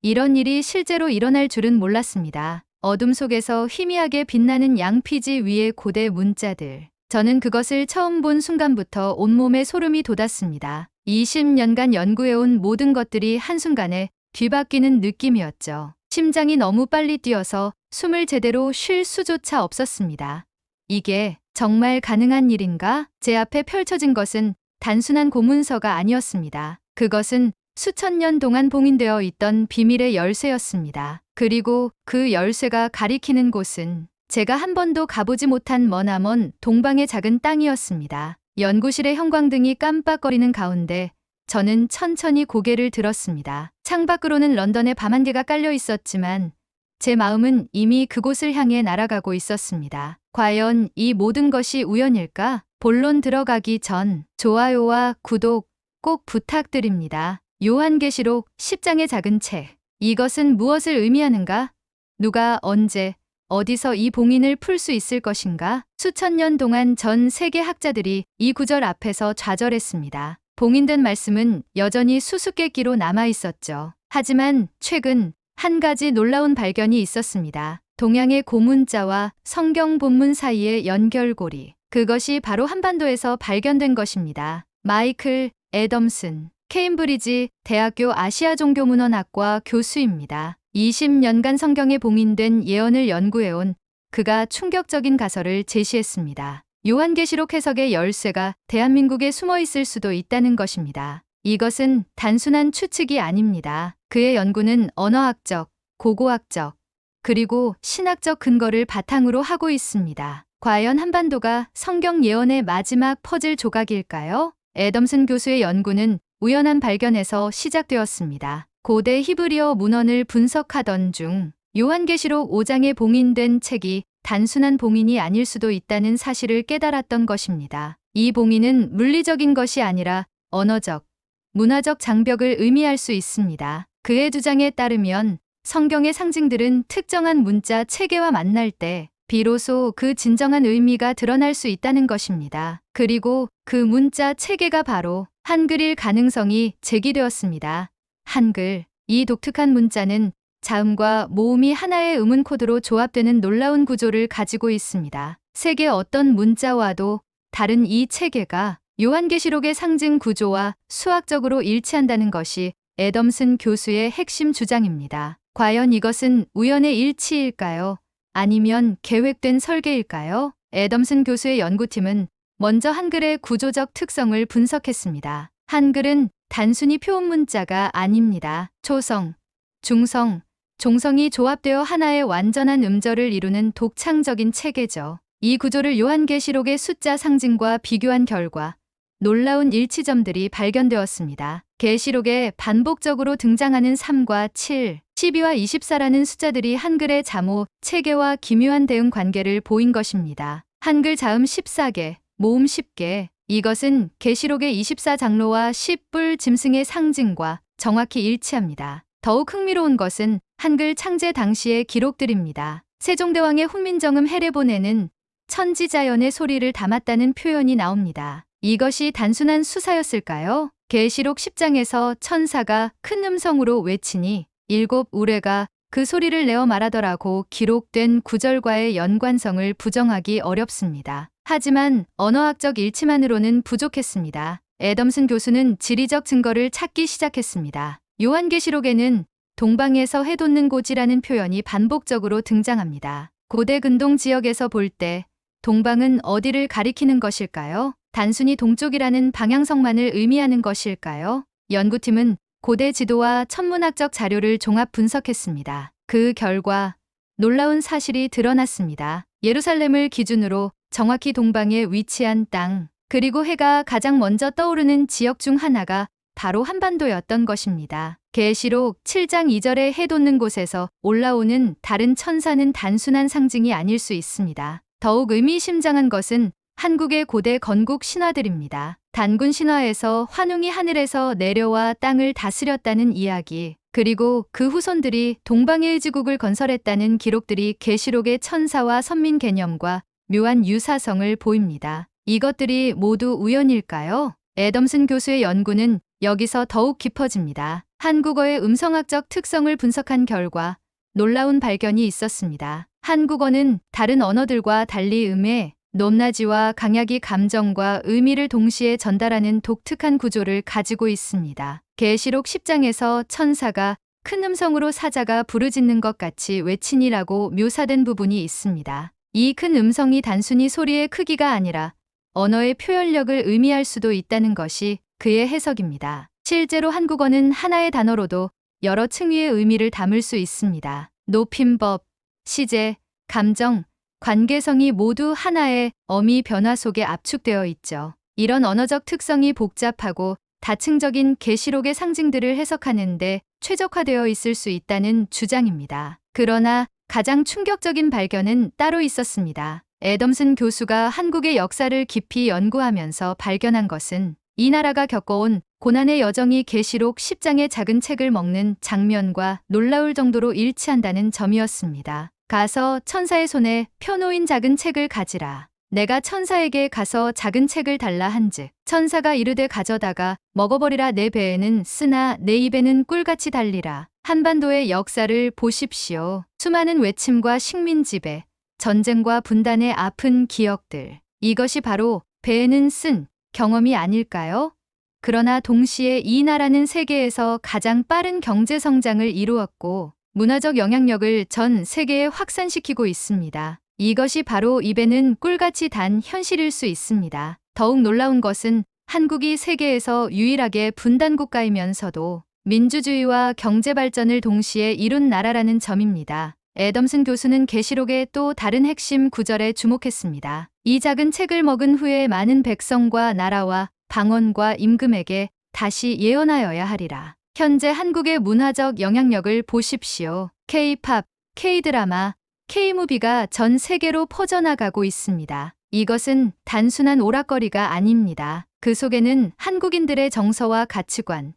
이런 일이 실제로 일어날 줄은 몰랐습니다. 어둠 속에서 희미하게 빛나는 양피지 위의 고대 문자들. 저는 그것을 처음 본 순간부터 온몸에 소름이 돋았습니다. 20년간 연구해온 모든 것들이 한순간에 뒤바뀌는 느낌이었죠. 심장이 너무 빨리 뛰어서 숨을 제대로 쉴 수조차 없었습니다. 이게 정말 가능한 일인가? 제 앞에 펼쳐진 것은 단순한 고문서가 아니었습니다. 그것은 수천 년 동안 봉인되어 있던 비밀의 열쇠였습니다. 그리고 그 열쇠가 가리키는 곳은 제가 한 번도 가보지 못한 머나먼 동방의 작은 땅이었습니다. 연구실의 형광등이 깜빡거리는 가운데 저는 천천히 고개를 들었습니다. 창밖으로는 런던의 밤안개가 깔려 있었지만 제 마음은 이미 그곳을 향해 날아가고 있었습니다. 과연 이 모든 것이 우연일까? 본론 들어가기 전 좋아요와 구독 꼭 부탁드립니다. 요한계시록 10장의 작은 책. 이것은 무엇을 의미하는가? 누가 언제 어디서 이 봉인을 풀 수 있을 것인가? 수천 년 동안 전 세계 학자들이 이 구절 앞에서 좌절했습니다. 봉인된 말씀은 여전히 수수께끼로 남아 있었죠. 하지만 최근 한 가지 놀라운 발견이 있었습니다. 동양의 고문자와 성경 본문 사이의 연결고리. 그것이 바로 한반도에서 발견된 것입니다. 마이클 애덤슨, 케임브리지 대학교 아시아 종교문헌학과 교수입니다. 20년간 성경에 봉인된 예언을 연구해온 그가 충격적인 가설을 제시했습니다. 요한계시록 해석의 열쇠가 대한민국에 숨어 있을 수도 있다는 것입니다. 이것은 단순한 추측이 아닙니다. 그의 연구는 언어학적, 고고학적, 그리고 신학적 근거를 바탕으로 하고 있습니다. 과연 한반도가 성경 예언의 마지막 퍼즐 조각일까요? 애덤슨 교수의 연구는 우연한 발견에서 시작되었습니다. 고대 히브리어 문헌을 분석하던 중 요한계시록 5장에 봉인된 책이 단순한 봉인이 아닐 수도 있다는 사실을 깨달았던 것입니다. 이 봉인은 물리적인 것이 아니라 언어적, 문화적 장벽을 의미할 수 있습니다. 그의 주장에 따르면 성경의 상징들은 특정한 문자 체계와 만날 때 비로소 그 진정한 의미가 드러날 수 있다는 것입니다. 그리고 그 문자 체계가 바로 한글일 가능성이 제기되었습니다. 한글, 이 독특한 문자는 자음과 모음이 하나의 음운 코드로 조합되는 놀라운 구조를 가지고 있습니다. 세계 어떤 문자와도 다른 이 체계가 요한계시록의 상징 구조와 수학적으로 일치한다는 것이 애덤슨 교수의 핵심 주장입니다. 과연 이것은 우연의 일치일까요? 아니면 계획된 설계일까요? 애덤슨 교수의 연구팀은 먼저 한글의 구조적 특성을 분석했습니다. 한글은 단순히 표음 문자가 아닙니다. 초성, 중성, 종성이 조합되어 하나의 완전한 음절을 이루는 독창적인 체계죠. 이 구조를 요한계시록의 숫자 상징과 비교한 결과 놀라운 일치점들이 발견되었습니다. 계시록에 반복적으로 등장하는 3과 7, 12와 24라는 숫자들이 한글의 자모, 체계와 기묘한 대응 관계를 보인 것입니다. 한글 자음 14개, 모음 10개. 이것은 계시록의 24장로와 10뿔 짐승의 상징과 정확히 일치합니다. 더욱 흥미로운 것은 한글 창제 당시의 기록들입니다. 세종대왕의 훈민정음 해례본에는 천지자연의 소리를 담았다는 표현이 나옵니다. 이것이 단순한 수사였을까요? 계시록 10장에서 천사가 큰 음성으로 외치니 7 우레가 그 소리를 내어 말하더라고 기록된 구절과의 연관성을 부정하기 어렵습니다. 하지만 언어학적 일치만으로는 부족했습니다. 애덤슨 교수는 지리적 증거를 찾기 시작했습니다. 요한계시록에는 동방에서 해돋는 곳이라는 표현이 반복적으로 등장합니다. 고대 근동 지역에서 볼 때 동방은 어디를 가리키는 것일까요? 단순히 동쪽이라는 방향성만을 의미하는 것일까요? 연구팀은 고대 지도와 천문학적 자료를 종합 분석했습니다. 그 결과 놀라운 사실이 드러났습니다. 예루살렘을 기준으로 정확히 동방에 위치한 땅, 그리고 해가 가장 먼저 떠오르는 지역 중 하나가 바로 한반도였던 것입니다. 계시록 7장 2절에 해 돋는 곳에서 올라오는 다른 천사는 단순한 상징이 아닐 수 있습니다. 더욱 의미심장한 것은 한국의 고대 건국 신화들입니다. 단군 신화에서 환웅이 하늘에서 내려와 땅을 다스렸다는 이야기, 그리고 그 후손들이 동방의 의지국을 건설했다는 기록들이 계시록의 천사와 선민 개념과 묘한 유사성을 보입니다. 이것들이 모두 우연일까요? 애덤슨 교수의 연구는 여기서 더욱 깊어집니다. 한국어의 음성학적 특성을 분석한 결과 놀라운 발견이 있었습니다. 한국어는 다른 언어들과 달리 음의 높낮이와 강약이 감정과 의미를 동시에 전달하는 독특한 구조를 가지고 있습니다. 계시록 10장에서 천사가 큰 음성으로 사자가 부르짖는 것 같이 외치니라고 묘사된 부분이 있습니다. 이 큰 음성이 단순히 소리의 크기가 아니라 언어의 표현력을 의미할 수도 있다는 것이 그의 해석입니다. 실제로 한국어는 하나의 단어로도 여러 층위의 의미를 담을 수 있습니다. 높임법, 시제, 감정, 관계성이 모두 하나의 어미 변화 속에 압축되어 있죠. 이런 언어적 특성이 복잡하고 다층적인 계시록의 상징들을 해석하는 데 최적화되어 있을 수 있다는 주장입니다. 그러나 가장 충격적인 발견은 따로 있었습니다. 애덤슨 교수가 한국의 역사를 깊이 연구하면서 발견한 것은 이 나라가 겪어온 고난의 여정이 계시록 10장의 작은 책을 먹는 장면과 놀라울 정도로 일치한다는 점이었습니다. 가서 천사의 손에 펴놓인 작은 책을 가지라. 내가 천사에게 가서 작은 책을 달라 한즉 천사가 이르되 가져다가 먹어버리라. 내 배에는 쓰나 내 입에는 꿀같이 달리라. 한반도의 역사를 보십시오. 수많은 외침과 식민지배, 전쟁과 분단의 아픈 기억들. 이것이 바로 배에는 쓴 경험이 아닐까요? 그러나 동시에 이 나라는 세계에서 가장 빠른 경제 성장을 이루었고 문화적 영향력을 전 세계에 확산시키고 있습니다. 이것이 바로 입에는 꿀같이 단 현실일 수 있습니다. 더욱 놀라운 것은 한국이 세계에서 유일하게 분단 국가이면서도 민주주의와 경제 발전을 동시에 이룬 나라라는 점입니다. 애덤슨 교수는 계시록의 또 다른 핵심 구절에 주목했습니다. 이 작은 책을 먹은 후에 많은 백성과 나라와 방언과 임금에게 다시 예언하여야 하리라. 현재 한국의 문화적 영향력을 보십시오. K-팝, K-드라마, K-무비가 전 세계로 퍼져나가고 있습니다. 이것은 단순한 오락거리가 아닙니다. 그 속에는 한국인들의 정서와 가치관,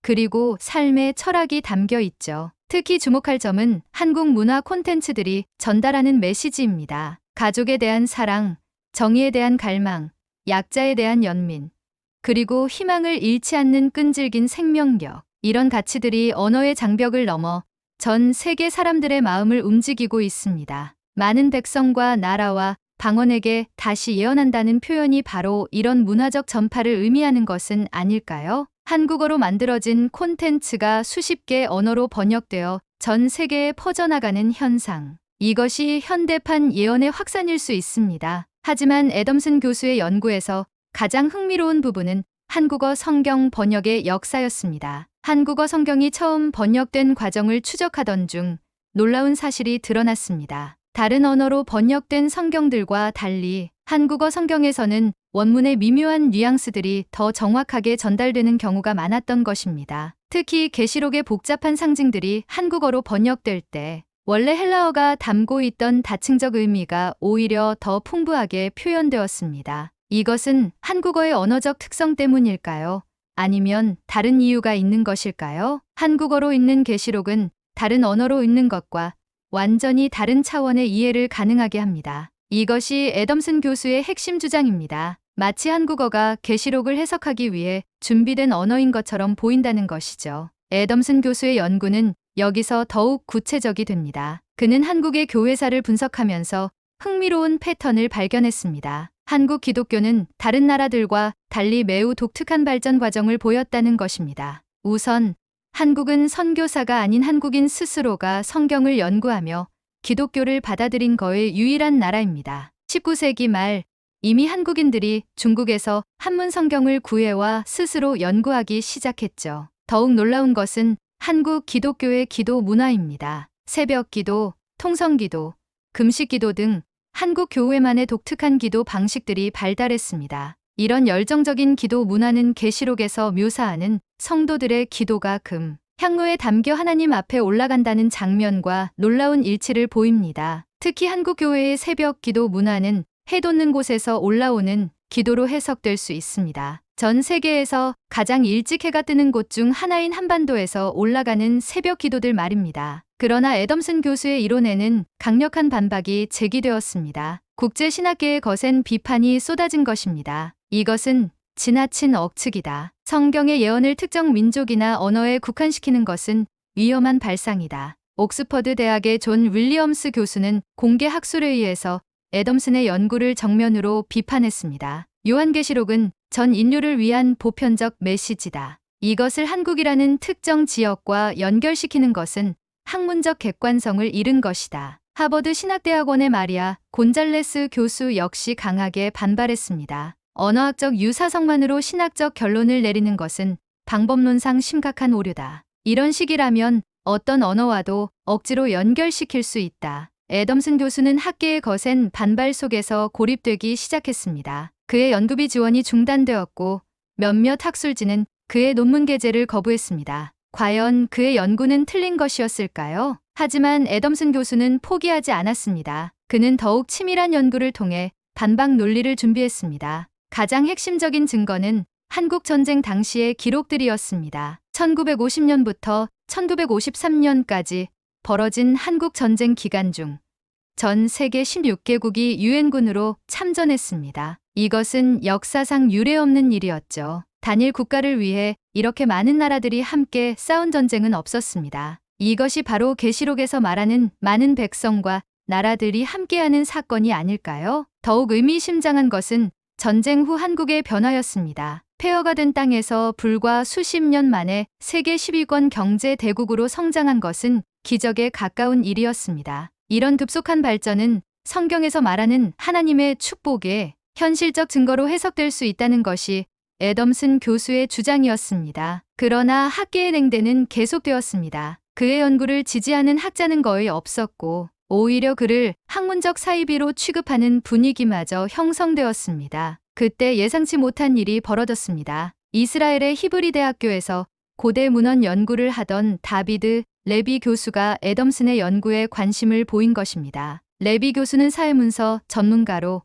그리고 삶의 철학이 담겨 있죠. 특히 주목할 점은 한국 문화 콘텐츠들이 전달하는 메시지입니다. 가족에 대한 사랑, 정의에 대한 갈망, 약자에 대한 연민, 그리고 희망을 잃지 않는 끈질긴 생명력. 이런 가치들이 언어의 장벽을 넘어 전 세계 사람들의 마음을 움직이고 있습니다. 많은 백성과 나라와 방언에게 다시 예언한다는 표현이 바로 이런 문화적 전파를 의미하는 것은 아닐까요? 한국어로 만들어진 콘텐츠가 수십 개 언어로 번역되어 전 세계에 퍼져나가는 현상. 이것이 현대판 예언의 확산일 수 있습니다. 하지만 애덤슨 교수의 연구에서 가장 흥미로운 부분은 한국어 성경 번역의 역사였습니다. 한국어 성경이 처음 번역된 과정을 추적하던 중 놀라운 사실이 드러났습니다. 다른 언어로 번역된 성경들과 달리 한국어 성경에서는 원문의 미묘한 뉘앙스들이 더 정확하게 전달되는 경우가 많았던 것입니다. 특히 계시록의 복잡한 상징들이 한국어로 번역될 때 원래 헬라어가 담고 있던 다층적 의미가 오히려 더 풍부하게 표현되었습니다. 이것은 한국어의 언어적 특성 때문일까요? 아니면 다른 이유가 있는 것일까요? 한국어로 읽는 계시록은 다른 언어로 읽는 것과 완전히 다른 차원의 이해를 가능하게 합니다. 이것이 애덤슨 교수의 핵심 주장입니다. 마치 한국어가 계시록을 해석하기 위해 준비된 언어인 것처럼 보인다는 것이죠. 애덤슨 교수의 연구는 여기서 더욱 구체적이 됩니다. 그는 한국의 교회사를 분석하면서 흥미로운 패턴을 발견했습니다. 한국 기독교는 다른 나라들과 달리 매우 독특한 발전 과정을 보였다는 것입니다. 우선 한국은 선교사가 아닌 한국인 스스로가 성경을 연구하며 기독교를 받아들인 거의 유일한 나라입니다. 19세기 말 이미 한국인들이 중국에서 한문 성경을 구해와 스스로 연구하기 시작했죠. 더욱 놀라운 것은 한국 기독교의 기도 문화입니다. 새벽 기도, 통성 기도, 금식 기도 등 한국 교회만의 독특한 기도 방식들이 발달했습니다. 이런 열정적인 기도 문화는 계시록에서 묘사하는 성도들의 기도가 향로에 담겨 하나님 앞에 올라간다는 장면과 놀라운 일치를 보입니다. 특히 한국 교회의 새벽 기도 문화는 해 돋는 곳에서 올라오는 기도로 해석될 수 있습니다. 전 세계에서 가장 일찍 해가 뜨는 곳 중 하나인 한반도에서 올라가는 새벽 기도들 말입니다. 그러나 애덤슨 교수의 이론에는 강력한 반박이 제기되었습니다. 국제신학계의 거센 비판이 쏟아진 것입니다. 이것은 지나친 억측이다. 성경의 예언을 특정 민족이나 언어에 국한시키는 것은 위험한 발상이다. 옥스퍼드 대학의 존 윌리엄스 교수는 공개 학술에 의해서 애덤슨의 연구를 정면으로 비판했습니다. 요한계시록은 전 인류를 위한 보편적 메시지다. 이것을 한국이라는 특정 지역과 연결시키는 것은 학문적 객관성을 잃은 것이다. 하버드 신학대학원의 마리아 곤잘레스 교수 역시 강하게 반발했습니다. 언어학적 유사성만으로 신학적 결론을 내리는 것은 방법론상 심각한 오류다. 이런 식이라면 어떤 언어와도 억지로 연결시킬 수 있다. 애덤슨 교수는 학계의 거센 반발 속에서 고립되기 시작했습니다. 그의 연구비 지원이 중단되었고 몇몇 학술지는 그의 논문 게재를 거부했습니다. 과연 그의 연구는 틀린 것이었을까요? 하지만 애덤슨 교수는 포기하지 않았습니다. 그는 더욱 치밀한 연구를 통해 반박 논리를 준비했습니다. 가장 핵심적인 증거는 한국전쟁 당시의 기록들이었습니다. 1950년부터 1953년까지 벌어진 한국전쟁 기간 중 전 세계 16개국이 유엔군으로 참전했습니다. 이것은 역사상 유례없는 일이었죠. 단일 국가를 위해 이렇게 많은 나라들이 함께 싸운 전쟁은 없었습니다. 이것이 바로 계시록에서 말하는 많은 백성과 나라들이 함께하는 사건이 아닐까요? 더욱 의미심장한 것은 전쟁 후 한국의 변화였습니다. 폐허가 된 땅에서 불과 수십 년 만에 세계 10위권 경제 대국으로 성장한 것은 기적에 가까운 일이었습니다. 이런 급속한 발전은 성경에서 말하는 하나님의 축복의 현실적 증거로 해석될 수 있다는 것이 애덤슨 교수의 주장이었습니다. 그러나 학계의 냉대는 계속되었습니다. 그의 연구를 지지하는 학자는 거의 없었고 오히려 그를 학문적 사이비로 취급하는 분위기마저 형성되었습니다. 그때 예상치 못한 일이 벌어졌습니다. 이스라엘의 히브리 대학교에서 고대 문헌 연구를 하던 다비드 레비 교수가 애덤슨의 연구에 관심을 보인 것입니다. 레비 교수는 사회문서 전문가로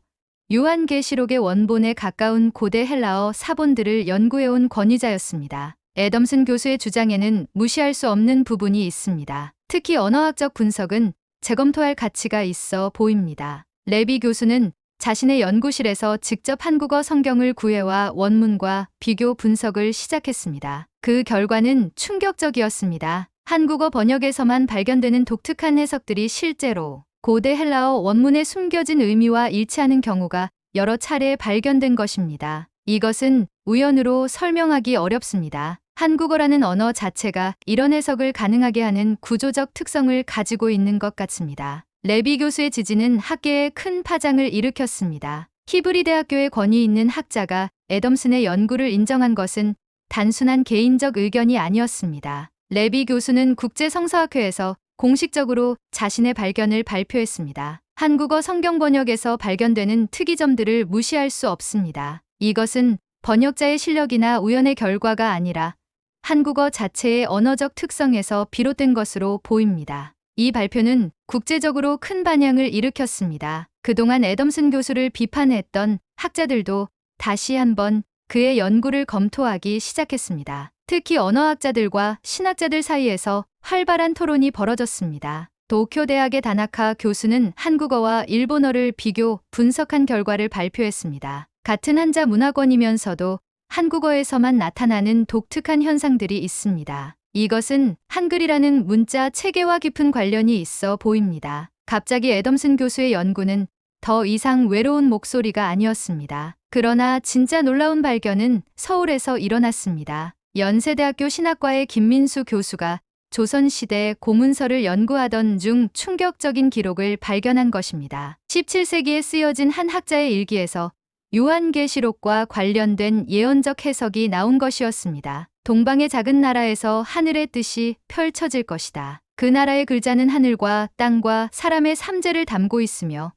요한계시록의 원본에 가까운 고대 헬라어 사본들을 연구해온 권위자였습니다. 애덤슨 교수의 주장에는 무시할 수 없는 부분이 있습니다. 특히 언어학적 분석은 재검토할 가치가 있어 보입니다. 레비 교수는 자신의 연구실에서 직접 한국어 성경을 구해와 원문과 비교 분석을 시작했습니다. 그 결과는 충격적이었습니다. 한국어 번역에서만 발견되는 독특한 해석들이 실제로 고대 헬라어 원문에 숨겨진 의미와 일치하는 경우가 여러 차례 발견된 것입니다. 이것은 우연으로 설명하기 어렵습니다. 한국어라는 언어 자체가 이런 해석을 가능하게 하는 구조적 특성을 가지고 있는 것 같습니다. 레비 교수의 지지는 학계에 큰 파장을 일으켰습니다. 히브리 대학교의 권위 있는 학자가 애덤슨의 연구를 인정한 것은 단순한 개인적 의견이 아니었습니다. 레비 교수는 국제성서학회에서 공식적으로 자신의 발견을 발표했습니다. 한국어 성경 번역에서 발견되는 특이점들을 무시할 수 없습니다. 이것은 번역자의 실력이나 우연의 결과가 아니라 한국어 자체의 언어적 특성에서 비롯된 것으로 보입니다. 이 발표는 국제적으로 큰 반향을 일으켰습니다. 그동안 애덤슨 교수를 비판했던 학자들도 다시 한번 그의 연구를 검토하기 시작했습니다. 특히 언어학자들과 신학자들 사이에서 활발한 토론이 벌어졌습니다. 도쿄대학의 다나카 교수는 한국어와 일본어를 비교, 분석한 결과를 발표했습니다. 같은 한자 문화권이면서도 한국어에서만 나타나는 독특한 현상들이 있습니다. 이것은 한글이라는 문자 체계와 깊은 관련이 있어 보입니다. 갑자기 애덤슨 교수의 연구는 더 이상 외로운 목소리가 아니었습니다. 그러나 진짜 놀라운 발견은 서울에서 일어났습니다. 연세대학교 신학과의 김민수 교수가 조선시대 고문서를 연구하던 중 충격적인 기록을 발견한 것입니다. 17세기에 쓰여진 한 학자의 일기에서 요한계시록과 관련된 예언적 해석이 나온 것이었습니다. 동방의 작은 나라에서 하늘의 뜻이 펼쳐질 것이다. 그 나라의 글자는 하늘과 땅과 사람의 삼재를 담고 있으며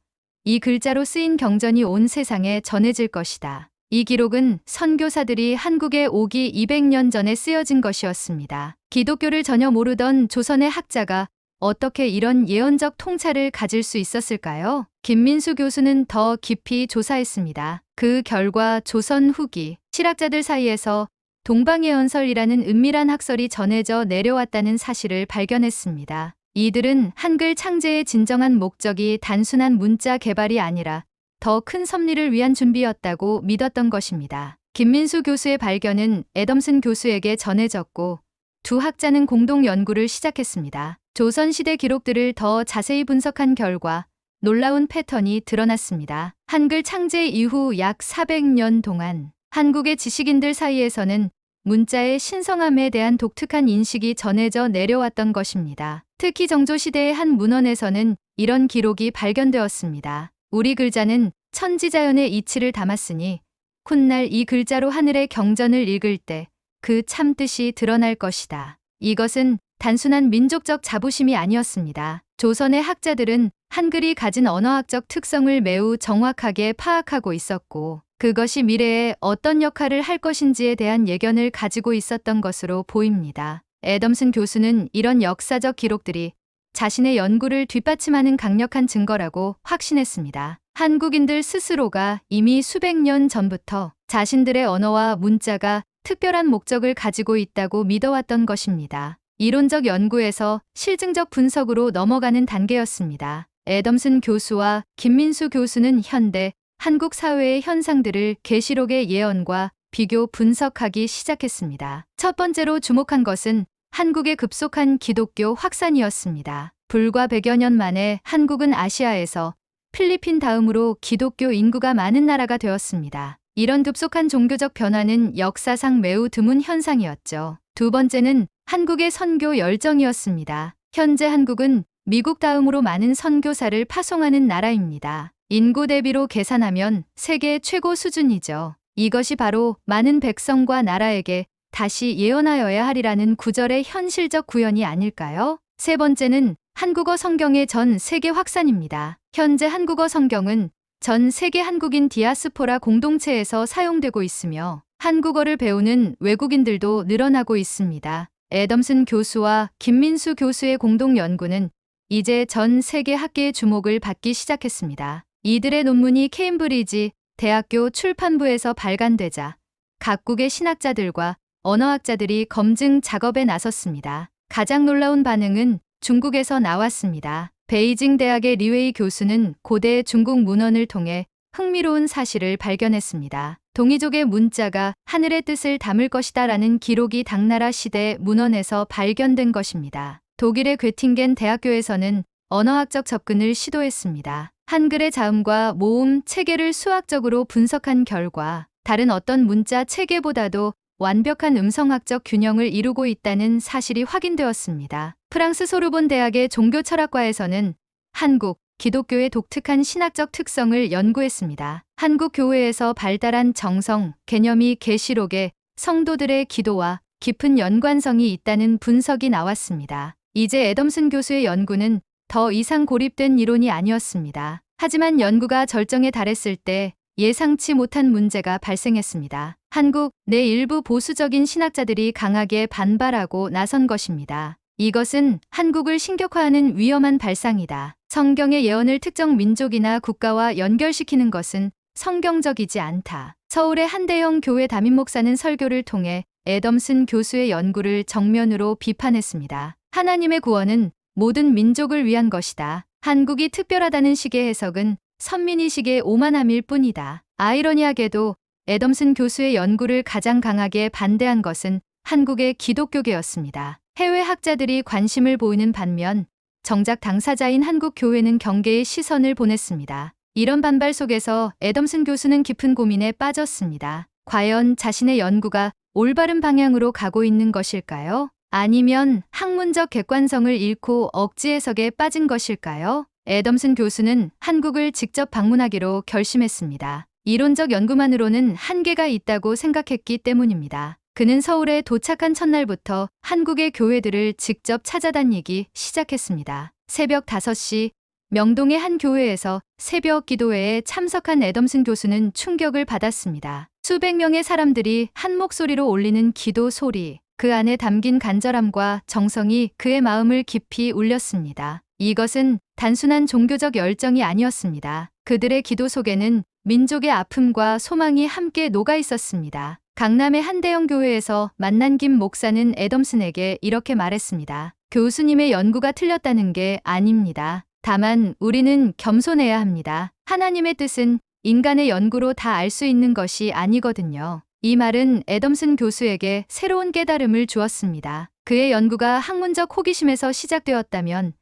이 글자로 쓰인 경전이 온 세상에 전해질 것이다. 이 기록은 선교사들이 한국에 오기 200년 전에 쓰여진 것이었습니다. 기독교를 전혀 모르던 조선의 학자가 어떻게 이런 예언적 통찰을 가질 수 있었을까요? 김민수 교수는 더 깊이 조사했습니다. 그 결과 조선 후기 실학자들 사이에서 동방예언설이라는 은밀한 학설이 전해져 내려왔다는 사실을 발견했습니다. 이들은 한글 창제의 진정한 목적이 단순한 문자 개발이 아니라 더 큰 섭리를 위한 준비였다고 믿었던 것입니다. 김민수 교수의 발견은 애덤슨 교수에게 전해졌고 두 학자는 공동 연구를 시작했습니다. 조선시대 기록들을 더 자세히 분석한 결과 놀라운 패턴이 드러났습니다. 한글 창제 이후 약 400년 동안 한국의 지식인들 사이에서는 문자의 신성함에 대한 독특한 인식이 전해져 내려왔던 것입니다. 특히 정조시대의 한 문헌에서는 이런 기록이 발견되었습니다. 우리 글자는 천지자연의 이치를 담았으니 훗날 이 글자로 하늘의 경전을 읽을 때 그 참뜻이 드러날 것이다. 이것은 단순한 민족적 자부심이 아니었습니다. 조선의 학자들은 한글이 가진 언어학적 특성을 매우 정확하게 파악하고 있었고 그것이 미래에 어떤 역할을 할 것인지에 대한 예견을 가지고 있었던 것으로 보입니다. 애덤슨 교수는 이런 역사적 기록들이 자신의 연구를 뒷받침하는 강력한 증거라고 확신했습니다. 한국인들 스스로가 이미 수백 년 전부터 자신들의 언어와 문자가 특별한 목적을 가지고 있다고 믿어왔던 것입니다. 이론적 연구에서 실증적 분석으로 넘어가는 단계였습니다. 애덤슨 교수와 김민수 교수는 현대 한국 사회의 현상들을 계시록의 예언과 비교 분석하기 시작했습니다. 첫 번째로 주목한 것은 한국의 급속한 기독교 확산이었습니다. 불과 100여 년 만에 한국은 아시아에서 필리핀 다음으로 기독교 인구가 많은 나라가 되었습니다. 이런 급속한 종교적 변화는 역사상 매우 드문 현상이었죠. 두 번째는 한국의 선교 열정이었습니다. 현재 한국은 미국 다음으로 많은 선교사를 파송하는 나라입니다. 인구 대비로 계산하면 세계 최고 수준이죠. 이것이 바로 많은 백성과 나라에게 다시 예언하여야 하리라는 구절의 현실적 구현이 아닐까요? 세 번째는 한국어 성경의 전 세계 확산입니다. 현재 한국어 성경은 전 세계 한국인 디아스포라 공동체에서 사용되고 있으며 한국어를 배우는 외국인들도 늘어나고 있습니다. 애덤슨 교수와 김민수 교수의 공동 연구는 이제 전 세계 학계의 주목을 받기 시작했습니다. 이들의 논문이 케임브리지 대학교 출판부에서 발간되자 각국의 신학자들과 언어학자들이 검증 작업에 나섰습니다. 가장 놀라운 반응은 중국에서 나왔습니다. 베이징 대학의 리웨이 교수는 고대 중국 문헌을 통해 흥미로운 사실을 발견했습니다. 동이족의 문자가 하늘의 뜻을 담을 것이다 라는 기록이 당나라 시대 문헌에서 발견된 것입니다. 독일의 괴팅겐 대학교에서는 언어학적 접근을 시도했습니다. 한글의 자음과 모음 체계를 수학적으로 분석한 결과 다른 어떤 문자 체계보다도 완벽한 음성학적 균형을 이루고 있다는 사실이 확인되었습니다. 프랑스 소르본 대학의 종교철학과에서는 한국, 기독교의 독특한 신학적 특성을 연구했습니다. 한국 교회에서 발달한 정성, 개념이 계시록에 성도들의 기도와 깊은 연관성이 있다는 분석이 나왔습니다. 이제 애덤슨 교수의 연구는 더 이상 고립된 이론이 아니었습니다. 하지만 연구가 절정에 달했을 때 예상치 못한 문제가 발생했습니다. 한국 내 일부 보수적인 신학자들이 강하게 반발하고 나선 것입니다. 이것은 한국을 신격화하는 위험한 발상이다. 성경의 예언을 특정 민족이나 국가와 연결시키는 것은 성경적이지 않다. 서울의 한대형 교회 담임 목사는 설교를 통해 애덤슨 교수의 연구를 정면으로 비판했습니다. 하나님의 구원은 모든 민족을 위한 것이다. 한국이 특별하다는 식의 해석은 선민의식의 오만함일 뿐이다. 아이러니하게도 애덤슨 교수의 연구를 가장 강하게 반대한 것은 한국의 기독교계였습니다. 해외 학자들이 관심을 보이는 반면 정작 당사자인 한국 교회는 경계의 시선을 보냈습니다. 이런 반발 속에서 애덤슨 교수는 깊은 고민에 빠졌습니다. 과연 자신의 연구가 올바른 방향으로 가고 있는 것일까요? 아니면 학문적 객관성을 잃고 억지 해석에 빠진 것일까요? 애덤슨 교수는 한국을 직접 방문하기로 결심했습니다. 이론적 연구만으로는 한계가 있다고 생각했기 때문입니다. 그는 서울에 도착한 첫날부터 한국의 교회들을 직접 찾아다니기 시작했습니다. 새벽 5시 명동의 한 교회에서 새벽 기도회에 참석한 애덤슨 교수는 충격을 받았습니다. 수백 명의 사람들이 한 목소리로 올리는 기도 소리, 그 안에 담긴 간절함과 정성이 그의 마음을 깊이 울렸습니다. 이것은 단순한 종교적 열정이 아니었습니다. 그들의 기도 속에는 민족의 아픔과 소망이 함께 녹아 있었습니다. 강남의 한대형 교회에서 만난 김 목사는 애덤슨에게 이렇게 말했습니다. 교수님의 연구가 틀렸다는 게 아닙니다. 다만 우리는 겸손해야 합니다. 하나님의 뜻은 인간의 연구로 다 알 수 있는 것이 아니거든요. 이 말은 애덤슨 교수에게 새로운 깨달음을 주었습니다. 그의 연구가 학문적 호기심에서 시작되었다면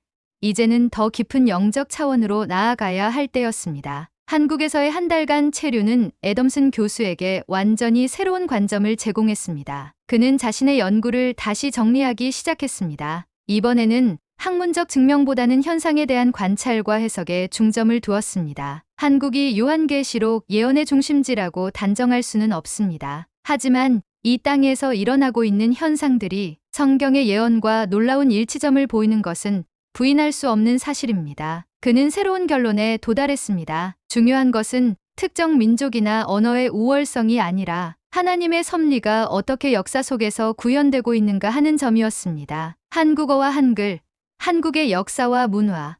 이제는 더 깊은 영적 차원으로 나아가야 할 때였습니다. 한국에서의 한 달간 체류는 애덤슨 교수에게 완전히 새로운 관점을 제공했습니다. 그는 자신의 연구를 다시 정리하기 시작했습니다. 이번에는 학문적 증명보다는 현상에 대한 관찰과 해석에 중점을 두었습니다. 한국이 요한계시록 예언의 중심지라고 단정할 수는 없습니다. 하지만 이 땅에서 일어나고 있는 현상들이 성경의 예언과 놀라운 일치점을 보이는 것은 부인할 수 없는 사실입니다. 그는 새로운 결론에 도달했습니다. 중요한 것은 특정 민족이나 언어의 우월성이 아니라 하나님의 섭리가 어떻게 역사 속에서 구현되고 있는가 하는 점이었습니다. 한국어와 한글, 한국의 역사와 문화,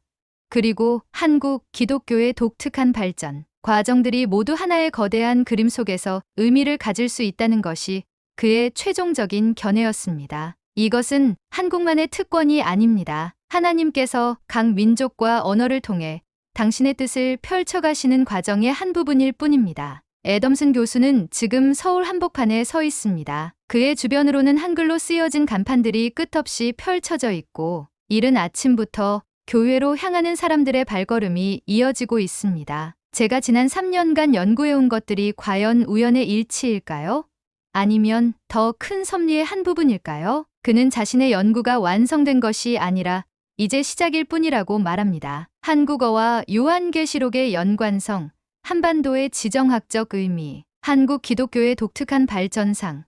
그리고 한국 기독교의 독특한 발전, 과정들이 모두 하나의 거대한 그림 속에서 의미를 가질 수 있다는 것이 그의 최종적인 견해였습니다. 이것은 한국만의 특권이 아닙니다. 하나님께서 각 민족과 언어를 통해 당신의 뜻을 펼쳐가시는 과정의 한 부분일 뿐입니다. 애덤슨 교수는 지금 서울 한복판에 서 있습니다. 그의 주변으로는 한글로 쓰여진 간판들이 끝없이 펼쳐져 있고 이른 아침부터 교회로 향하는 사람들의 발걸음이 이어지고 있습니다. 제가 지난 3년간 연구해온 것들이 과연 우연의 일치일까요? 아니면 더 큰 섭리의 한 부분일까요? 그는 자신의 연구가 완성된 것이 아니라 이제 시작일 뿐이라고 말합니다. 한국어와 요한계시록의 연관성, 한반도의 지정학적 의미, 한국 기독교의 독특한 발전상,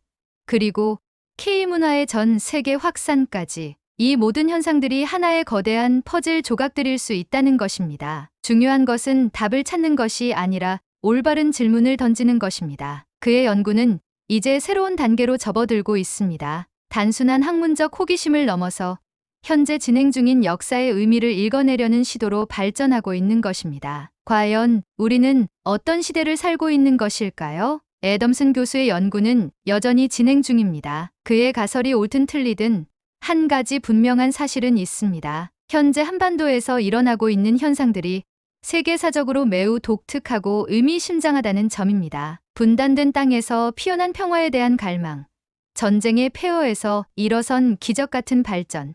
그리고 K문화의 전 세계 확산까지 이 모든 현상들이 하나의 거대한 퍼즐 조각들일 수 있다는 것입니다. 중요한 것은 답을 찾는 것이 아니라 올바른 질문을 던지는 것입니다. 그의 연구는 이제 새로운 단계로 접어들고 있습니다. 단순한 학문적 호기심을 넘어서 현재 진행 중인 역사의 의미를 읽어내려는 시도로 발전하고 있는 것입니다. 과연 우리는 어떤 시대를 살고 있는 것일까요? 애덤슨 교수의 연구는 여전히 진행 중입니다. 그의 가설이 옳든 틀리든 한 가지 분명한 사실은 있습니다. 현재 한반도에서 일어나고 있는 현상들이 세계사적으로 매우 독특하고 의미심장하다는 점입니다. 분단된 땅에서 피어난 평화에 대한 갈망, 전쟁의 폐허에서 일어선 기적 같은 발전,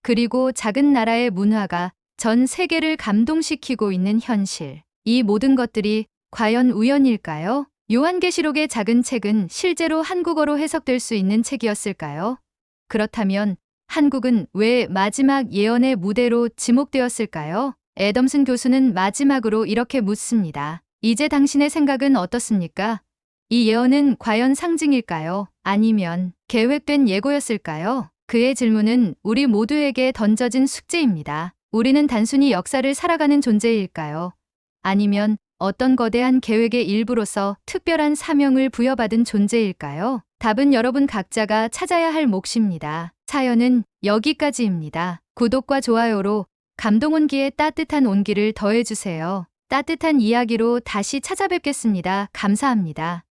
그리고 작은 나라의 문화가 전 세계를 감동시키고 있는 현실. 이 모든 것들이 과연 우연일까요? 요한계시록의 작은 책은 실제로 한국어로 해석될 수 있는 책이었을까요? 그렇다면 한국은 왜 마지막 예언의 무대로 지목되었을까요? 애덤슨 교수는 마지막으로 이렇게 묻습니다. 이제 당신의 생각은 어떻습니까? 이 예언은 과연 상징일까요? 아니면 계획된 예고였을까요? 그의 질문은 우리 모두에게 던져진 숙제입니다. 우리는 단순히 역사를 살아가는 존재일까요? 아니면 어떤 거대한 계획의 일부로서 특별한 사명을 부여받은 존재일까요? 답은 여러분 각자가 찾아야 할 몫입니다. 사연은 여기까지입니다. 구독과 좋아요로 감동 온기에 따뜻한 온기를 더해주세요. 따뜻한 이야기로 다시 찾아뵙겠습니다. 감사합니다.